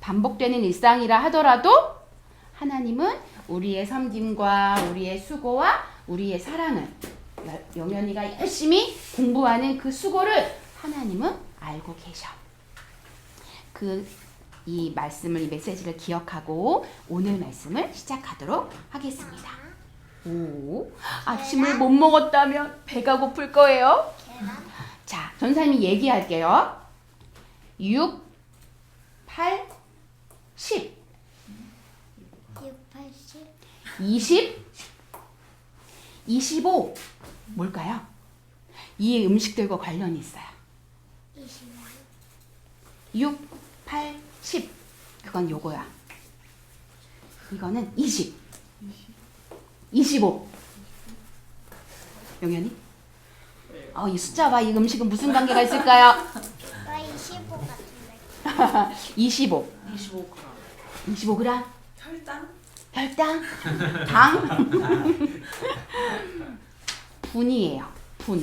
반복되는 일상이라 하더라도 하나님은 우리의 섬김과 우리의 수고와 우리의 사랑을 영현이가 열심히 공부하는 그 수고를 하나님은 알고 계셔. 이 말씀을, 이 메시지를 기억하고 오늘 말씀을 시작하도록 하겠습니다. 오, 아침을 못 먹었다면 배가 고플 거예요. 자, 전사님이 얘기할게요. 6, 8, 10, 20, 25 뭘까요? 이 음식들과 관련이 있어요. 6, 8, 10 그건 요거야. 이거는 20, 25 영현이? 이 숫자 봐. 이 음식은 무슨 관계가 있을까요? 25 같은데. 25. 25g. 25g? 혈당? 혈당? 당? 분이에요. 분.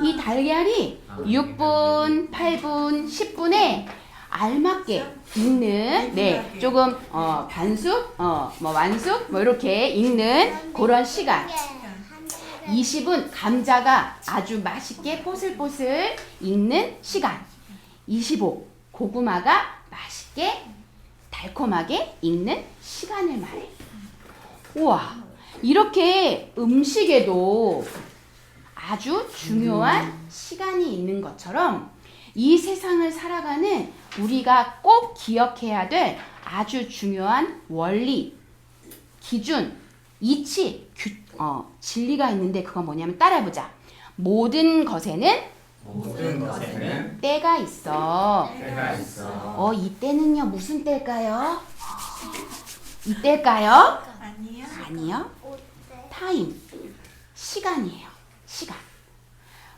이 달걀이 6분, 8분, 10분에 알맞게 익는, 네, 조금 반숙, 뭐 완숙, 뭐 이렇게 익는 그런 시간. 20은 감자가 아주 맛있게 포슬포슬 익는 시간. 25 고구마가 맛있게 달콤하게 익는 시간을 말해. 우와, 이렇게 음식에도 아주 중요한 시간이 있는 것처럼 이 세상을 살아가는 우리가 꼭 기억해야 될 아주 중요한 원리, 기준, 이치, 진리가 있는데 그건 뭐냐면 따라해보자. 모든 것에는 때가 있어. 이 때는요 무슨 때일까요? 이 때일까요? 아니요. 타임, 시간이에요. 시간.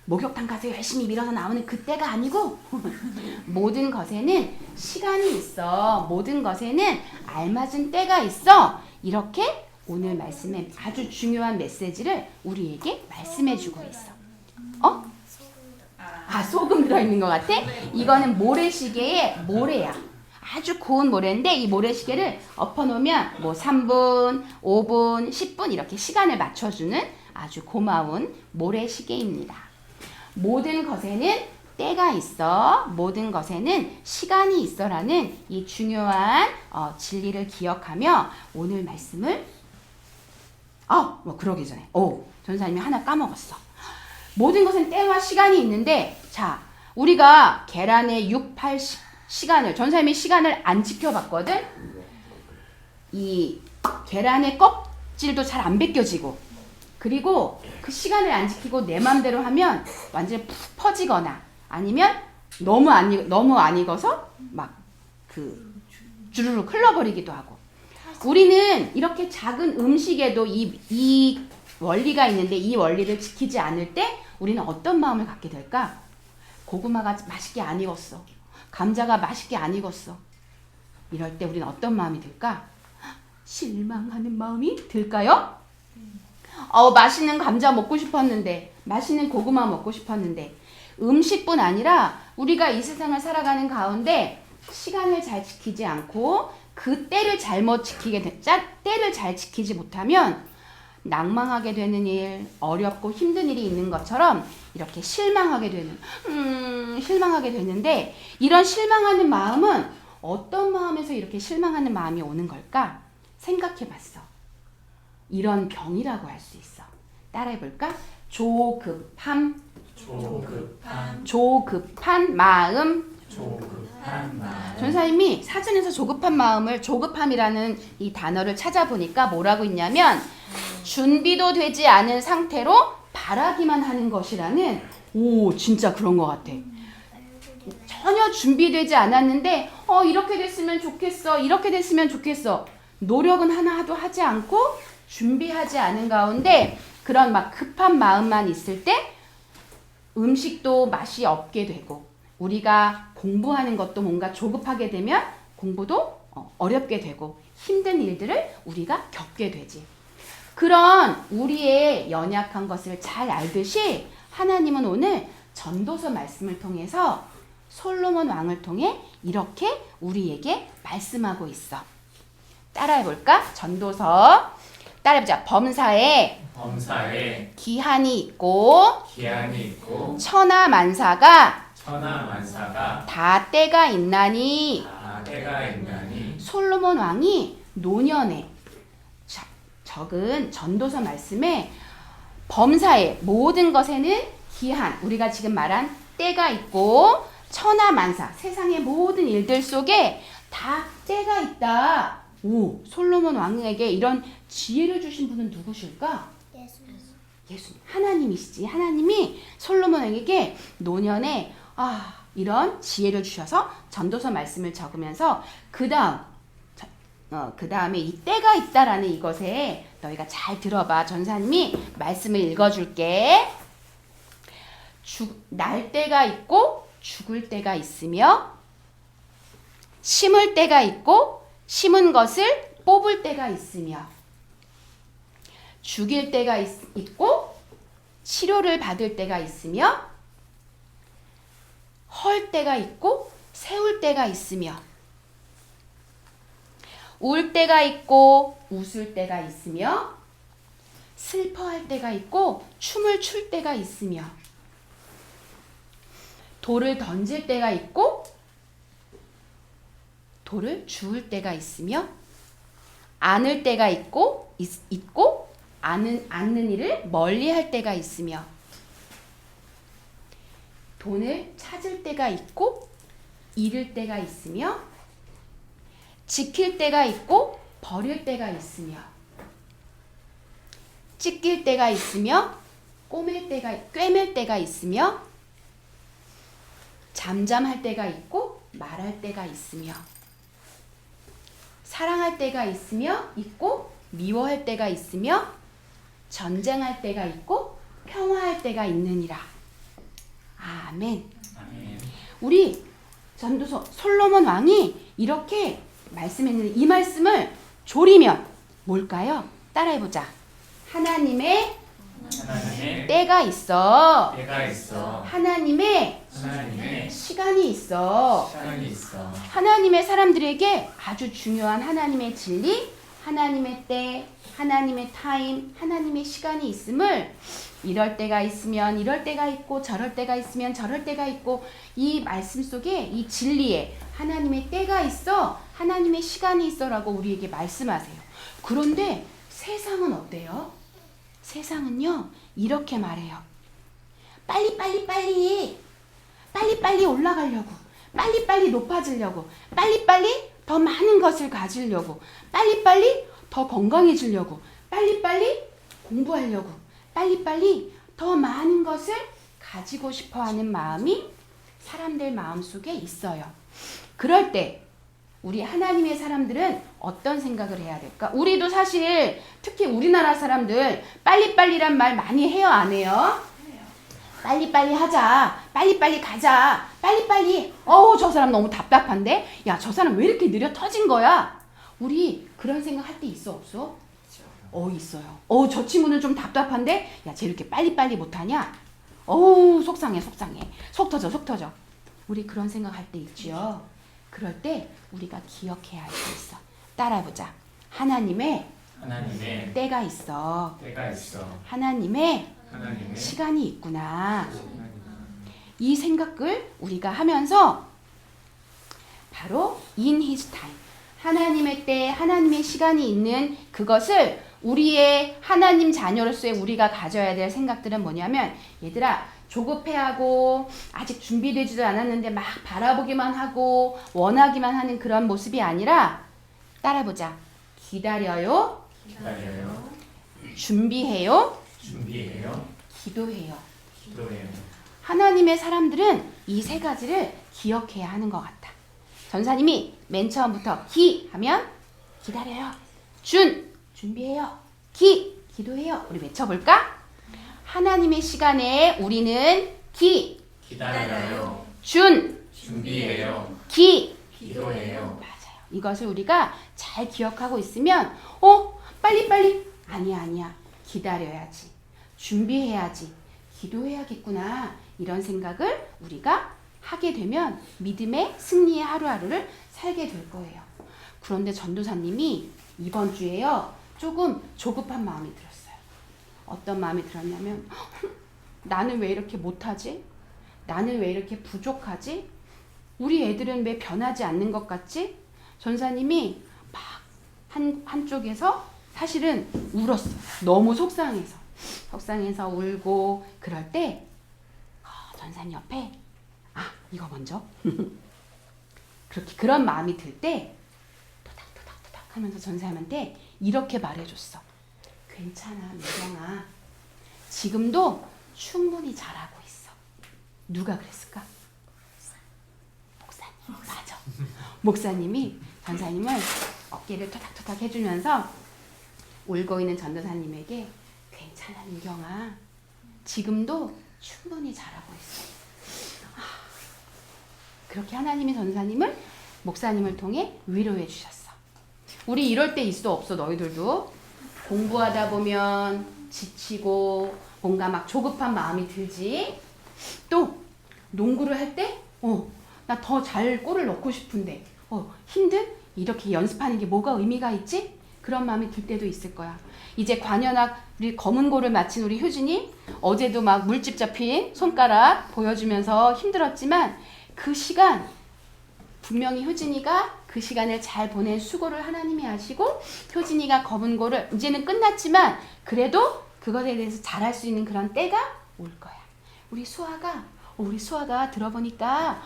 목욕탕 가서 열심히 밀어서 나오는 그때가 아니고 모든 것에는 시간이 있어. 모든 것에는 알맞은 때가 있어. 이렇게 오늘 말씀에 아주 중요한 메시지를 우리에게 말씀해주고 있어. 소금 들어있는 것 같아? 이거는 모래시계의 모래야. 아주 고운 모래인데 이 모래시계를 엎어놓으면 뭐 3분, 5분, 10분 이렇게 시간을 맞춰주는 아주 고마운 모래시계입니다. 모든 것에는 때가 있어. 모든 것에는 시간이 있어라는 이 중요한 진리를 기억하며 오늘 말씀을 그러기 전에 전사님이 하나 까먹었어. 모든 것은 때와 시간이 있는데 자, 우리가 계란의 6, 8 시간을 전사님이 시간을 안 지켜봤거든. 이 계란의 껍질도 잘 안 벗겨지고 그리고 그 시간을 안 지키고 내 맘대로 하면 완전히 푹 퍼지거나 아니면 너무 안 익어서 막 주르륵 흘러버리기도 하고. 우리는 이렇게 작은 음식에도 이 원리가 있는데 이 원리를 지키지 않을 때 우리는 어떤 마음을 갖게 될까? 고구마가 맛있게 안 익었어. 감자가 맛있게 안 익었어. 이럴 때 우리는 어떤 마음이 들까? 실망하는 마음이 들까요? 맛있는 감자 먹고 싶었는데, 맛있는 고구마 먹고 싶었는데, 음식뿐 아니라 우리가 이 세상을 살아가는 가운데 시간을 잘 지키지 않고 그 때를 때를 잘 지키지 못하면 낭망하게 되는 일, 어렵고 힘든 일이 있는 것처럼 이렇게 실망하게 되는데 이런 실망하는 마음은 어떤 마음에서 이렇게 실망하는 마음이 오는 걸까? 생각해 봤어. 이런 병이라고 할 수 있어. 따라해볼까? 조급한 마음. 전사님이 사전에서 조급함이라는 이 단어를 찾아보니까 뭐라고 있냐면 준비도 되지 않은 상태로 바라기만 하는 것이라는. 진짜 그런 것 같아. 전혀 준비되지 않았는데 이렇게 됐으면 좋겠어, 이렇게 됐으면 좋겠어. 노력은 하나도 하지 않고 준비하지 않은 가운데 그런 막 급한 마음만 있을 때 음식도 맛이 없게 되고 우리가 공부하는 것도 뭔가 조급하게 되면 공부도 어렵게 되고 힘든 일들을 우리가 겪게 되지. 그런 우리의 연약한 것을 잘 알듯이 하나님은 오늘 전도서 말씀을 통해서 솔로몬 왕을 통해 이렇게 우리에게 말씀하고 있어. 따라해볼까? 전도서 따라해보자. 범사에 기한이 있고 천하만사가 다 때가 있나니 솔로몬 왕이 노년에 적은 전도서 말씀에 범사에 모든 것에는 기한, 우리가 지금 말한 때가 있고 천하만사, 세상의 모든 일들 속에 다 때가 있다. 오, 솔로몬 왕에게 이런 지혜를 주신 분은 누구실까? 예수님, 하나님이시지. 하나님이 솔로몬에게 노년에 이런 지혜를 주셔서 전도서 말씀을 적으면서 그 다음에 이 때가 있다라는 이것에 너희가 잘 들어봐. 전사님이 말씀을 읽어줄게. 날 때가 있고 죽을 때가 있으며 심을 때가 있고 심은 것을 뽑을 때가 있으며 죽일 때가 있고 치료를 받을 때가 있으며 헐 때가 있고 세울 때가 있으며 울 때가 있고 웃을 때가 있으며 슬퍼할 때가 있고 춤을 출 때가 있으며 돌을 던질 때가 있고 돌을 주울 때가 있으며 안을 때가 있고 않는 일을 멀리할 때가 있으며 돈을 찾을 때가 있고 잃을 때가 있으며 지킬 때가 있고 버릴 때가 있으며 찢길 때가 있으며 꿰맬 때가 있으며 잠잠할 때가 있고 말할 때가 있으며 사랑할 때가 있고 미워할 때가 있으며 전쟁할 때가 있고 평화할 때가 있느니라. 아멘. 우리 전도서 솔로몬 왕이 이렇게 말씀했는데 이 말씀을 조리면 뭘까요? 따라해보자. 하나님의 때가 있어. 하나님의 시간이 있어. 하나님의 사람들에게 아주 중요한 하나님의 진리, 하나님의 때, 하나님의 타임, 하나님의 시간이 있음을 이럴 때가 있으면 이럴 때가 있고 저럴 때가 있으면 저럴 때가 있고 이 말씀 속에 이 진리에 하나님의 때가 있어, 하나님의 시간이 있어라고 우리에게 말씀하세요. 그런데 세상은 어때요? 세상은요 이렇게 말해요. 빨리 올라가려고, 빨리 높아지려고, 빨리 더 많은 것을 가지려고, 빨리 더 건강해지려고, 빨리 공부하려고, 빨리 더 많은 것을 가지고 싶어하는 마음이 사람들 마음속에 있어요. 그럴 때 우리 하나님의 사람들은 어떤 생각을 해야 될까? 우리도 사실 특히 우리나라 사람들 빨리란 말 많이 해요, 안 해요? 빨리 하자, 빨리 가자, 빨리. 저 사람 너무 답답한데? 야, 저 사람 왜 이렇게 느려 터진 거야? 우리 그런 생각 할 때 있어, 없어? 있어요. 저 친구는 좀 답답한데? 야, 쟤 이렇게 빨리 못하냐? 속상해. 속 터져. 우리 그런 생각 할 때 있지요. 그럴 때 우리가 기억해야 할 게 있어. 따라해보자. 하나님의 때가 있어. 하나님의 시간이 있구나. 이 생각을 우리가 하면서 바로 in his time, 하나님의 때, 하나님의 시간이 있는 그것을 우리의 하나님 자녀로서의 우리가 가져야 될 생각들은 뭐냐면, 얘들아, 조급해하고 아직 준비되지도 않았는데 막 바라보기만 하고 원하기만 하는 그런 모습이 아니라, 따라보자. 기다려요. 준비해요. 기도해요. 하나님의 사람들은 이 세 가지를 기억해야 하는 것 같아. 전사님이 맨 처음부터 기 하면 기다려요. 준비해요. 기도해요. 우리 외쳐볼까? 하나님의 시간에 우리는 기다려요. 준비해요. 기도해요. 맞아요. 이것을 우리가 잘 기억하고 있으면 빨리 아니야. 기다려야지. 준비해야지. 기도해야겠구나. 이런 생각을 우리가 하게 되면 믿음의 승리의 하루하루를 살게 될 거예요. 그런데 전도사님이 이번 주에요. 조금 조급한 마음이 들었어요. 어떤 마음이 들었냐면 나는 왜 이렇게 못하지? 나는 왜 이렇게 부족하지? 우리 애들은 왜 변하지 않는 것 같지? 전사님이 막 한쪽에서 사실은 울었어요. 너무 속상해서 울고 그럴 때 전사님 옆에 이거 먼저 그렇게 그런 마음이 들 때 토닥토닥토닥 하면서 전사님한테 이렇게 말해줬어. 괜찮아 민경아. 지금도 충분히 잘하고 있어. 누가 그랬을까? 목사님. 맞아. 목사님이 전사님을 어깨를 토닥토닥 해주면서 울고 있는 전도사님에게 괜찮아 민경아. 지금도 충분히 잘하고 있어. 그렇게 하나님이 전도사님을 목사님을 통해 위로해 주셨어. 우리 이럴 때 있어 없어 너희들도? 공부하다 보면 지치고 뭔가 막 조급한 마음이 들지. 또 농구를 할 때 나 더 잘 골을 넣고 싶은데 힘든? 이렇게 연습하는 게 뭐가 의미가 있지? 그런 마음이 들 때도 있을 거야. 이제 관현악 우리 검은고를 마친 우리 효진이 어제도 막 물집 잡힌 손가락 보여주면서 힘들었지만 그 시간 분명히 효진이가 그 시간을 잘 보낸 수고를 하나님이 하시고 효진이가 검은고를 이제는 끝났지만 그래도 그것에 대해서 잘할 수 있는 그런 때가 올 거야. 우리 수아가 들어보니까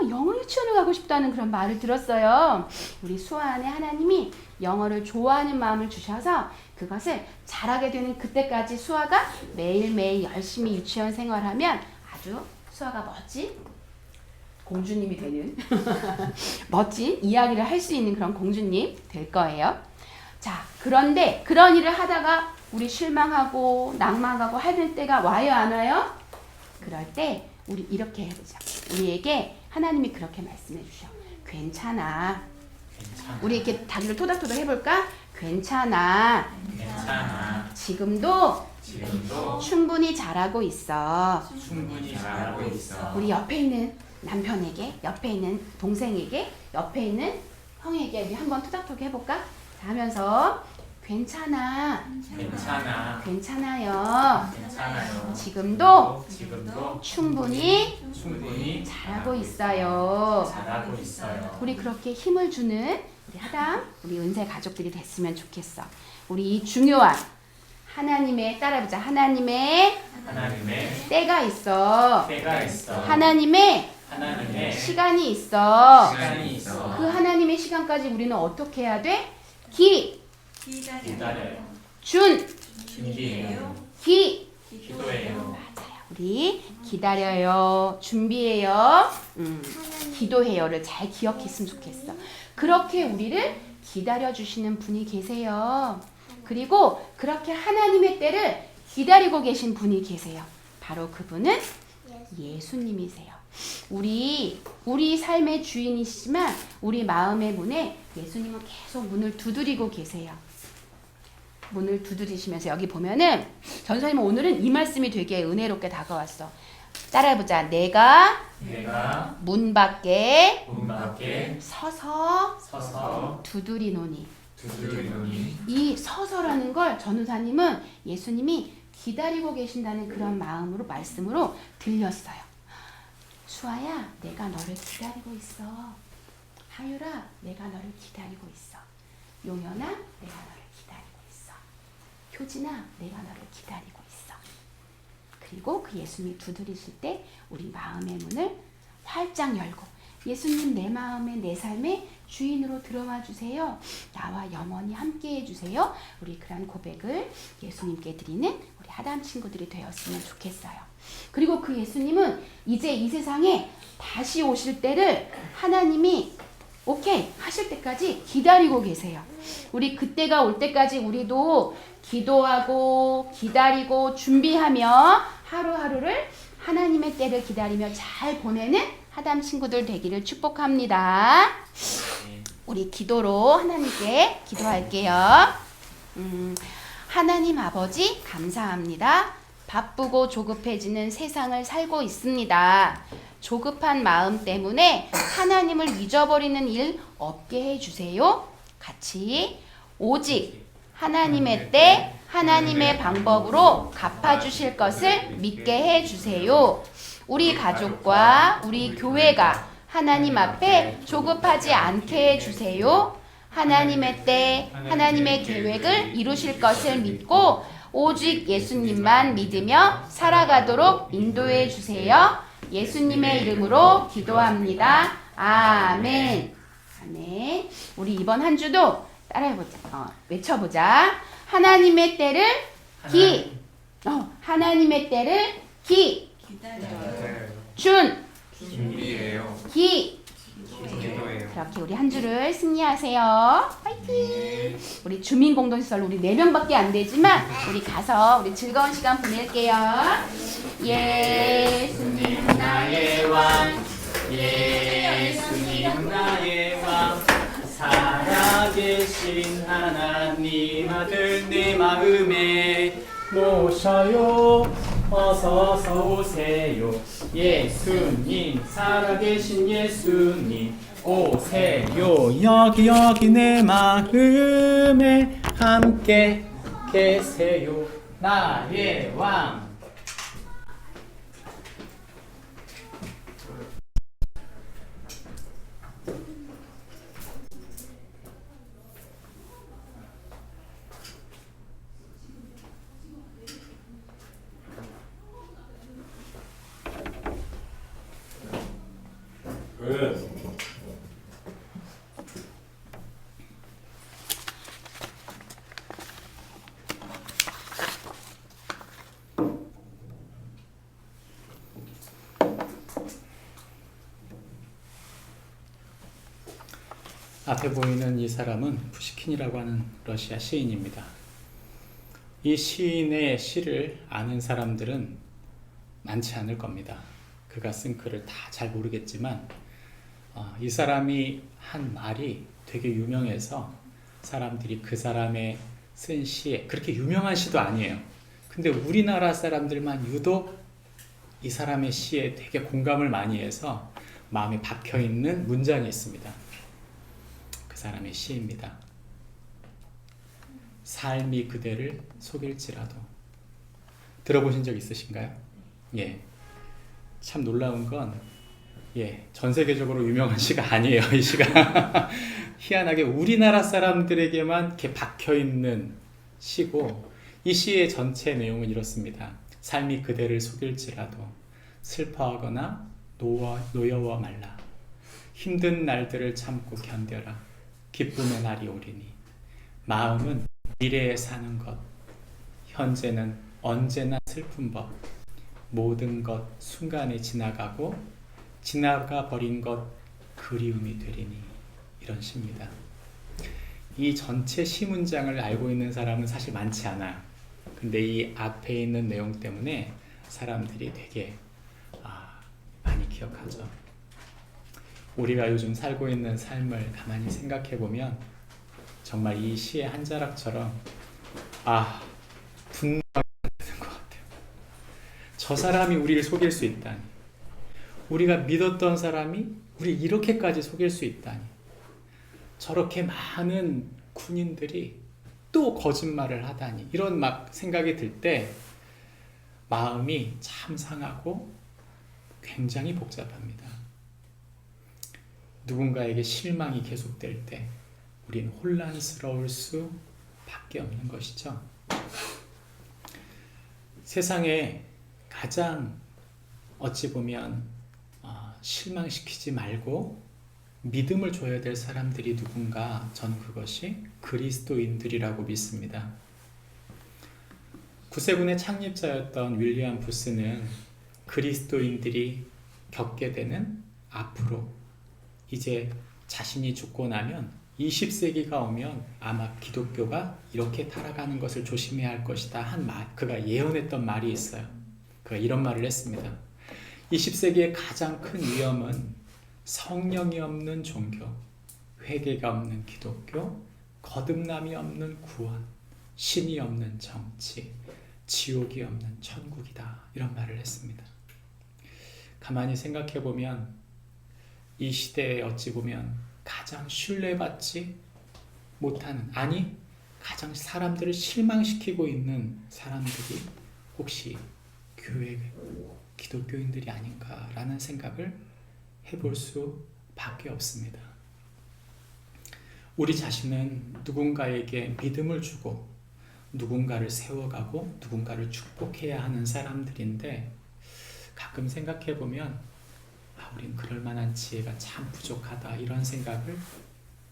영어 유치원을 가고 싶다는 그런 말을 들었어요. 우리 수아 안에 하나님이 영어를 좋아하는 마음을 주셔서 그것을 잘하게 되는 그때까지 수아가 매일매일 열심히 유치원 생활하면 아주 수아가 멋진 공주님이 되는 멋진 이야기를 할 수 있는 그런 공주님 될 거예요. 자, 그런데 그런 일을 하다가 우리 실망하고 낭망하고 할 때가 와요 안 와요? 그럴 때 우리 이렇게 해보자. 우리에게 하나님이 그렇게 말씀해 주셔. 괜찮아. 우리 이렇게 다리를 토닥토닥 해볼까? 괜찮아. 지금도 충분히 잘하고 있어. 우리 옆에 있는 남편에게, 옆에 있는 동생에게, 옆에 있는 형에게 우리 한번 토닥토닥 해볼까? 자, 하면서 괜찮아요. 지금도 충분히 잘하고 있어요. 우리 그렇게 힘을 주는 우리 하담, 우리 은세 가족들이 됐으면 좋겠어. 우리 이 중요한 하나님의 따라해보자. 하나님의 때가 있어. 하나님의 시간이 있어. 그 하나님의 시간까지 우리는 어떻게 해야 돼? 기도해요. 맞아요. 우리 기다려요. 준비해요. 기도해요를 잘 기억했으면 좋겠어. 그렇게 우리를 기다려주시는 분이 계세요. 그리고 그렇게 하나님의 때를 기다리고 계신 분이 계세요. 바로 그분은 예수님이세요. 우리 삶의 주인이시지만 우리 마음의 문에 예수님은 계속 문을 두드리고 계세요. 문을 두드리시면서 여기 보면은 전사님은 오늘은 이 말씀이 되게 은혜롭게 다가왔어. 따라해보자. 내가 문 밖에 서서 두드리노니. 이 서서라는 걸 전우사님은 예수님이 기다리고 계신다는 그런 마음으로 말씀으로 들렸어요. 수아야, 내가 너를 기다리고 있어. 하율아, 내가 너를 기다리고 있어. 용현아, 내가 너를 기다리고 있어. 효진아, 내가 너를 기다리고 있어. 그리고 그 예수님이 두드리실 때 우리 마음의 문을 활짝 열고 예수님 내 마음에 내 삶에 주인으로 들어와 주세요. 나와 영원히 함께 해주세요. 우리 그런 고백을 예수님께 드리는 우리 하담 친구들이 되었으면 좋겠어요. 그리고 그 예수님은 이제 이 세상에 다시 오실 때를 하나님이 오케이 하실 때까지 기다리고 계세요. 우리 그때가 올 때까지 우리도 기도하고 기다리고 준비하며 하루하루를 하나님의 때를 기다리며 잘 보내는 하담 친구들 되기를 축복합니다. 우리 기도로 하나님께 기도할게요. 하나님 아버지 감사합니다. 바쁘고 조급해지는 세상을 살고 있습니다. 조급한 마음 때문에 하나님을 잊어버리는 일 없게 해주세요. 같이 오직 하나님의 때 하나님의 방법으로 갚아주실 것을 믿게 해주세요. 우리 가족과 우리 교회가 하나님 앞에 조급하지 않게 해주세요. 하나님의 때 하나님의 계획을 이루실 것을 믿고 오직 예수님만 믿으며 살아가도록 인도해 주세요. 예수님의 이름으로 기도합니다. 아멘. 아멘. 우리 이번 한 주도 따라해보자. 외쳐보자. 하나님의 때를 하나님의 때를 준비해요. 기도해요. 기도해요. 이렇게 우리 한 주를 승리하세요. 파이팅! 우리 주민공동시설 우리 4명밖에 안 되지만 우리 가서 우리 즐거운 시간 보낼게요. 예수님 나의 왕, 예수님 나의 왕, 살아계신 하나님 아들 내 마음에 모셔요. 어서서 오세요. 예수님, 살아계신 예수님 오세요. 여기 내 마음에 함께 계세요. 나의 왕. 앞에 보이는 이 사람은 푸시킨이라고 하는 러시아 시인입니다. 이 시인의 시를 아는 사람들은 많지 않을 겁니다. 그가 쓴 글을 다 잘 모르겠지만 이 사람이 한 말이 되게 유명해서 사람들이 그 사람의 쓴 시에, 그렇게 유명한 시도 아니에요. 근데 우리나라 사람들만 유독 이 사람의 시에 되게 공감을 많이 해서 마음에 박혀있는 문장이 있습니다. 그 사람의 시입니다. 삶이 그대를 속일지라도. 들어보신 적 있으신가요? 예. 참 놀라운 건 전 세계적으로 유명한 시가 아니에요. 이 시가 희한하게 우리나라 사람들에게만 이렇게 박혀있는 시고, 이 시의 전체 내용은 이렇습니다. 삶이 그대를 속일지라도 슬퍼하거나 노여워 말라. 힘든 날들을 참고 견뎌라. 기쁨의 날이 오리니. 마음은 미래에 사는 것, 현재는 언제나 슬픈 법. 모든 것 순간에 지나가고 지나가 버린 것 그리움이 되리니. 이런 시입니다. 이 전체 시 문장을 알고 있는 사람은 사실 많지 않아요. 근데 이 앞에 있는 내용 때문에 사람들이 되게 많이 기억하죠. 우리가 요즘 살고 있는 삶을 가만히 생각해 보면 정말 이 시의 한 자락처럼 분노가 되는 것 같아요. 저 사람이 우리를 속일 수 있다니. 우리가 믿었던 사람이 우리 이렇게까지 속일 수 있다니. 저렇게 많은 군인들이 또 거짓말을 하다니. 이런 막 생각이 들 때 마음이 참 상하고 굉장히 복잡합니다. 누군가에게 실망이 계속될 때 우린 혼란스러울 수밖에 없는 것이죠. 세상에 가장 어찌 보면 실망시키지 말고 믿음을 줘야 될 사람들이 누군가, 저는 그것이 그리스도인들이라고 믿습니다. 구세군의 창립자였던 윌리엄 부스는 그리스도인들이 겪게 되는 앞으로 이제 자신이 죽고 나면 20세기가 오면 아마 기독교가 이렇게 타락하는 것을 조심해야 할 것이다 한 말, 그가 예언했던 말이 있어요. 그가 이런 말을 했습니다. 20세기의 가장 큰 위험은 성령이 없는 종교, 회개가 없는 기독교, 거듭남이 없는 구원, 신이 없는 정치, 지옥이 없는 천국이다. 이런 말을 했습니다. 가만히 생각해 보면 이 시대에 어찌 보면 가장 신뢰받지 못하는, 아니 가장 사람들을 실망시키고 있는 사람들이 혹시 교회 기독교인들이 아닌가라는 생각을 해볼 수밖에 없습니다. 우리 자신은 누군가에게 믿음을 주고 누군가를 세워가고 누군가를 축복해야 하는 사람들인데 가끔 생각해 보면 우린 그럴 만한 지혜가 참 부족하다 이런 생각을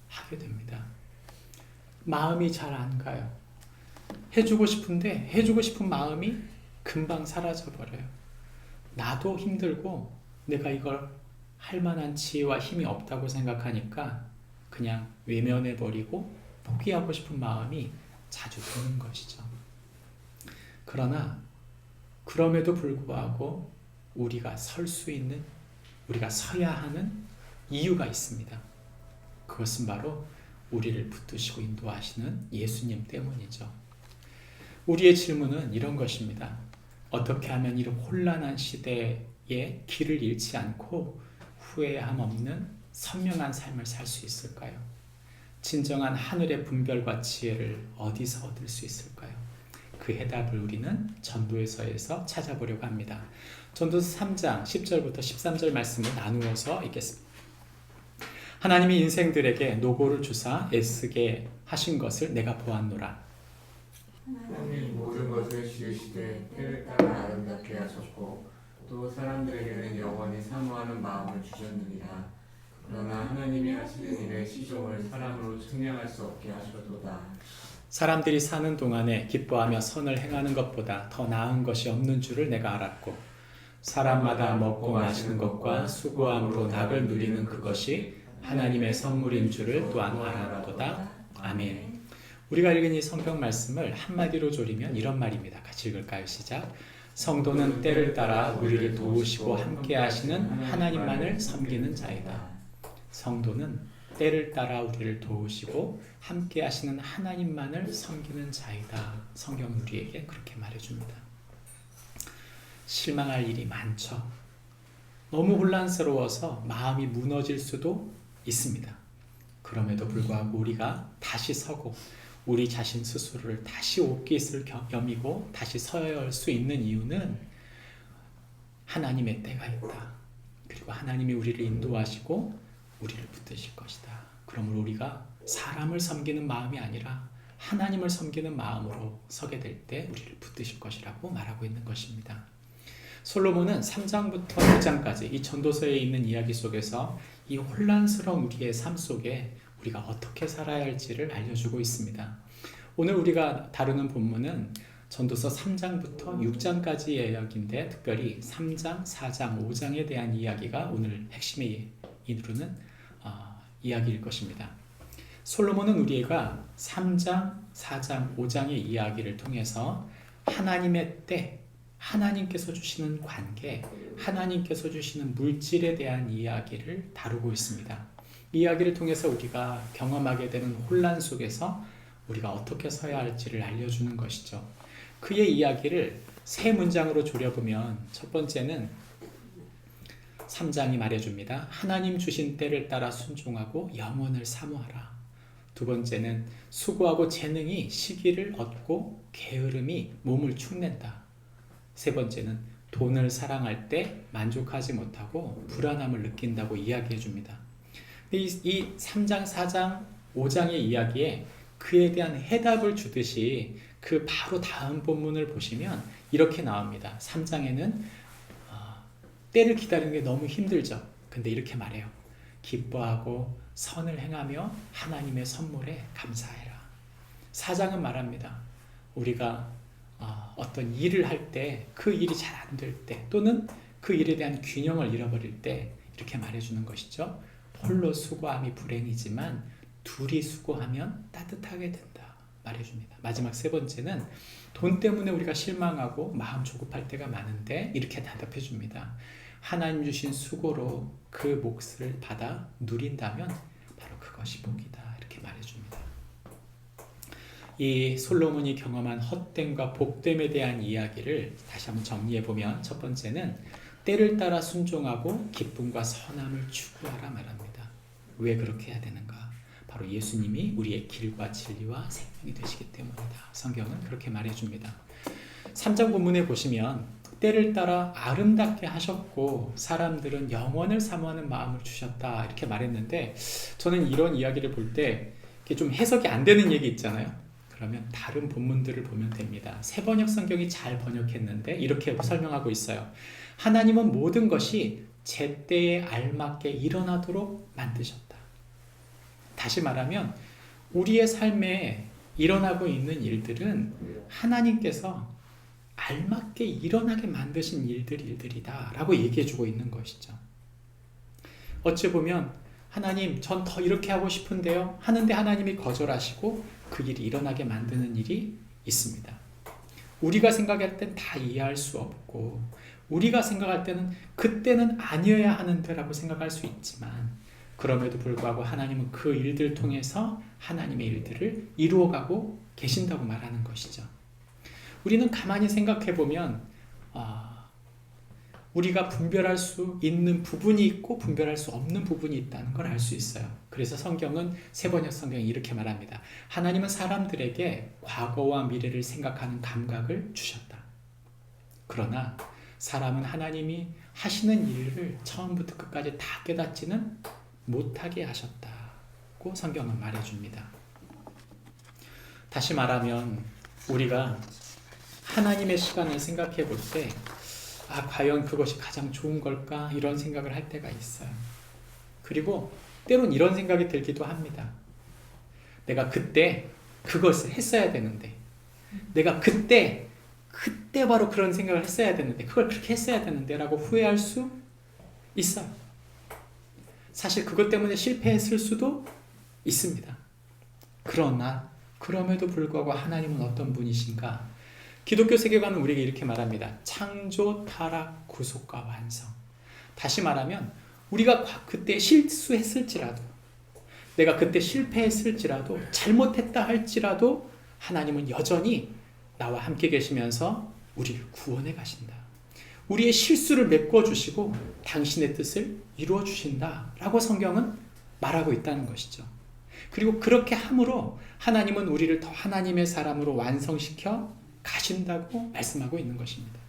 하게 됩니다. 마음이 잘 안 가요. 해주고 싶은데 해주고 싶은 마음이 금방 사라져 버려요. 나도 힘들고 내가 이걸 할 만한 지혜와 힘이 없다고 생각하니까 그냥 외면해 버리고 포기하고 싶은 마음이 자주 드는 것이죠. 그러나 그럼에도 불구하고 우리가 설 수 있는, 우리가 서야 하는 이유가 있습니다. 그것은 바로 우리를 붙드시고 인도하시는 예수님 때문이죠. 우리의 질문은 이런 것입니다. 어떻게 하면 이런 혼란한 시대에 길을 잃지 않고 후회함 없는 선명한 삶을 살 수 있을까요? 진정한 하늘의 분별과 지혜를 어디서 얻을 수 있을까요? 그 해답을 우리는 전도서에서 찾아보려고 합니다. 전도서 3장 10절부터 13절 말씀을 나누어서 읽겠습니다. 하나님이 인생들에게 노고를 주사 애쓰게 하신 것을 내가 보았노라. 하나님이 모든 것을 지으시되 때를 따라 아름답게 하셨고 또 사람들에게는 영원히 사모하는 마음을 주셨느니라. 그러나 하나님이 하시는 일의 시종을 사람으로 측량할 수 없게 하셔도다. 사람들이 사는 동안에 기뻐하며 선을 행하는 것보다 더 나은 것이 없는 줄을 내가 알았고 사람마다 먹고 마시는 것과 수고함으로 낙을 누리는 그것이 하나님의 선물인 줄을 또한 알았도다. 아멘. 우리가 읽은 이 성경 말씀을 한마디로 조리면 이런 말입니다. 같이 읽을까요? 시작. 성도는 때를 따라 우리를 도우시고 함께 하시는 하나님만을 섬기는 자이다. 성도는 때를 따라 우리를 도우시고 함께 하시는 하나님만을 섬기는 자이다. 성경은 우리에게 그렇게 말해줍니다. 실망할 일이 많죠. 너무 혼란스러워서 마음이 무너질 수도 있습니다. 그럼에도 불구하고 우리가 다시 서고 우리 자신 스스로를 다시 옷깃을 여미고 다시 서야 할 수 있는 이유는 하나님의 때가 있다. 그리고 하나님이 우리를 인도하시고 우리를 붙드실 것이다. 그러므로 우리가 사람을 섬기는 마음이 아니라 하나님을 섬기는 마음으로 서게 될 때 우리를 붙드실 것이라고 말하고 있는 것입니다. 솔로몬은 3장부터 6장까지 이 전도서에 있는 이야기 속에서 이 혼란스러운 우리의 삶 속에 우리가 어떻게 살아야 할지를 알려주고 있습니다. 오늘 우리가 다루는 본문은 전도서 3장부터 6장까지의 이야기인데 특별히 3장, 4장, 5장에 대한 이야기가 오늘 핵심에 이르는 이야기일 것입니다. 솔로몬은 우리가 3장, 4장, 5장의 이야기를 통해서 하나님의 때, 하나님께서 주시는 관계, 하나님께서 주시는 물질에 대한 이야기를 다루고 있습니다. 이 이야기를 통해서 우리가 경험하게 되는 혼란 속에서 우리가 어떻게 서야 할지를 알려주는 것이죠. 그의 이야기를 세 문장으로 조려보면 첫 번째는 3장이 말해줍니다. 하나님 주신 때를 따라 순종하고 영원을 사모하라. 두 번째는 수고하고 재능이 시기를 얻고 게으름이 몸을 축낸다. 세 번째는 돈을 사랑할 때 만족하지 못하고 불안함을 느낀다고 이야기해 줍니다. 이 3장, 4장, 5장의 이야기에 그에 대한 해답을 주듯이 그 바로 다음 본문을 보시면 이렇게 나옵니다. 3장에는 때를 기다리는 게 너무 힘들죠. 근데 이렇게 말해요. 기뻐하고 선을 행하며 하나님의 선물에 감사해라. 4장은 말합니다. 우리가 어떤 일을 할 때 그 일이 잘 안 될 때 또는 그 일에 대한 균형을 잃어버릴 때 이렇게 말해주는 것이죠. 홀로 수고함이 불행이지만 둘이 수고하면 따뜻하게 된다 말해줍니다. 마지막 세 번째는 돈 때문에 우리가 실망하고 마음 조급할 때가 많은데 이렇게 대답해 줍니다. 하나님 주신 수고로 그 몫을 받아 누린다면 바로 그것이 복이다 이렇게 말해줍니다. 이 솔로몬이 경험한 헛됨과 복됨에 대한 이야기를 다시 한번 정리해보면 첫 번째는 때를 따라 순종하고 기쁨과 선함을 추구하라 말합니다. 왜 그렇게 해야 되는가? 바로 예수님이 우리의 길과 진리와 생명이 되시기 때문이다. 성경은 그렇게 말해줍니다. 3장 본문에 보시면 때를 따라 아름답게 하셨고 사람들은 영원을 사모하는 마음을 주셨다 이렇게 말했는데, 저는 이런 이야기를 볼 때 좀 해석이 안 되는 얘기 있잖아요. 그러면 다른 본문들을 보면 됩니다. 세번역 성경이 잘 번역했는데 이렇게 설명하고 있어요. 하나님은 모든 것이 제때에 알맞게 일어나도록 만드셨다. 다시 말하면 우리의 삶에 일어나고 있는 일들은 하나님께서 알맞게 일어나게 만드신 일들이다 라고 얘기해주고 있는 것이죠. 어찌 보면 하나님, 전 더 이렇게 하고 싶은데요 하는데 하나님이 거절하시고 그 일이 일어나게 만드는 일이 있습니다. 우리가 생각할 땐 다 이해할 수 없고 우리가 생각할 때는 그때는 아니어야 하는데 라고 생각할 수 있지만, 그럼에도 불구하고 하나님은 그 일들 통해서 하나님의 일들을 이루어가고 계신다고 말하는 것이죠. 우리는 가만히 생각해보면 우리가 분별할 수 있는 부분이 있고 분별할 수 없는 부분이 있다는 걸 알 수 있어요. 그래서 성경은 세번역 성경이 이렇게 말합니다. 하나님은 사람들에게 과거와 미래를 생각하는 감각을 주셨다. 그러나 사람은 하나님이 하시는 일을 처음부터 끝까지 다 깨닫지는 못하게 하셨다고 성경은 말해줍니다. 다시 말하면 우리가 하나님의 시간을 생각해 볼 때 과연 그것이 가장 좋은 걸까? 이런 생각을 할 때가 있어요. 그리고 때론 이런 생각이 들기도 합니다. 내가 그때 그것을 했어야 되는데, 내가 그때 바로 그런 생각을 했어야 되는데, 그걸 그렇게 했어야 되는데 라고 후회할 수 있어요. 사실 그것 때문에 실패했을 수도 있습니다. 그러나 그럼에도 불구하고 하나님은 어떤 분이신가? 기독교 세계관은 우리에게 이렇게 말합니다. 창조, 타락, 구속과 완성. 다시 말하면 우리가 그때 실수했을지라도, 내가 그때 실패했을지라도, 잘못했다 할지라도 하나님은 여전히 나와 함께 계시면서 우리를 구원해 가신다. 우리의 실수를 메꿔주시고 당신의 뜻을 이루어 주신다 라고 성경은 말하고 있다는 것이죠. 그리고 그렇게 함으로 하나님은 우리를 더 하나님의 사람으로 완성시켜 가신다고 말씀하고 있는 것입니다.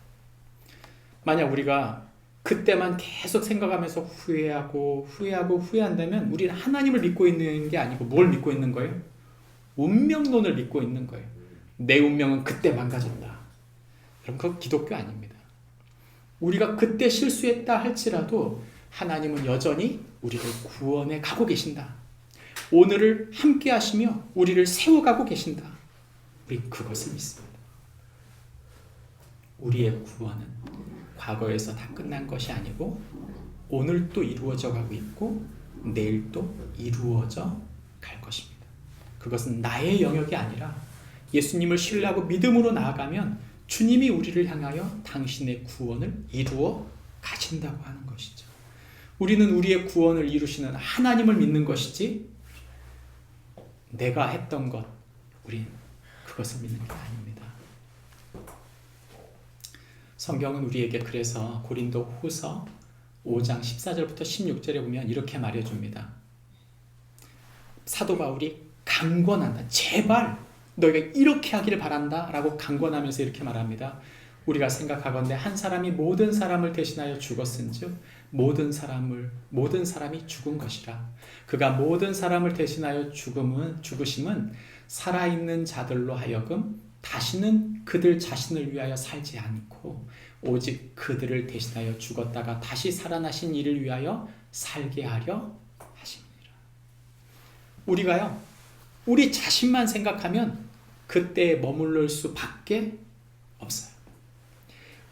만약 우리가 그때만 계속 생각하면서 후회한다면 우리는 하나님을 믿고 있는 게 아니고 뭘 믿고 있는 거예요? 운명론을 믿고 있는 거예요. 내 운명은 그때 망가졌다. 그럼 그건 기독교 아닙니다. 우리가 그때 실수했다 할지라도 하나님은 여전히 우리를 구원해 가고 계신다. 오늘을 함께 하시며 우리를 세워가고 계신다. 우린 그것을 믿습니다. 우리의 구원은 과거에서 다 끝난 것이 아니고 오늘 또 이루어져 가고 있고 내일 또 이루어져 갈 것입니다. 그것은 나의 영역이 아니라 예수님을 신뢰하고 믿음으로 나아가면 주님이 우리를 향하여 당신의 구원을 이루어 가신다고 하는 것이죠. 우리는 우리의 구원을 이루시는 하나님을 믿는 것이지 내가 했던 것, 우린 그것을 믿는 게 아닙니다. 성경은 우리에게 그래서 고린도 후서 5장 14절부터 16절에 보면 이렇게 말해줍니다. 사도 바울이 강권한다. 제발 너희가 이렇게 하기를 바란다 라고 강권하면서 이렇게 말합니다. 우리가 생각하건대 한 사람이 모든 사람을 대신하여 죽었은즉 모든 사람이 죽은 것이라. 그가 모든 사람을 대신하여 죽으심은 살아있는 자들로 하여금 다시는 그들 자신을 위하여 살지 않고 오직 그들을 대신하여 죽었다가 다시 살아나신 이를 위하여 살게 하려 하십니다. 우리가요, 우리 자신만 생각하면 그때에 머무를 수밖에 없어요.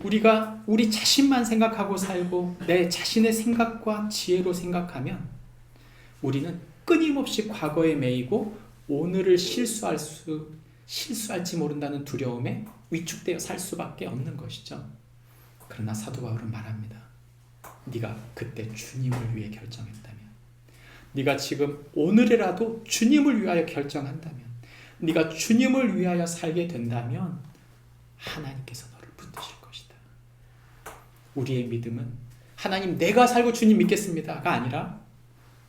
우리가 우리 자신만 생각하고 살고 내 자신의 생각과 지혜로 생각하면 우리는 끊임없이 과거에 매이고 오늘을 실수할지 모른다는 두려움에 위축되어 살 수밖에 없는 것이죠. 그러나 사도 바울은 말합니다. 네가 그때 주님을 위해 결정했다면, 네가 지금 오늘이라도 주님을 위하여 결정한다면, 네가 주님을 위하여 살게 된다면 하나님께서 너를 붙드실 것이다. 우리의 믿음은 하나님 내가 살고 주님 믿겠습니다가 아니라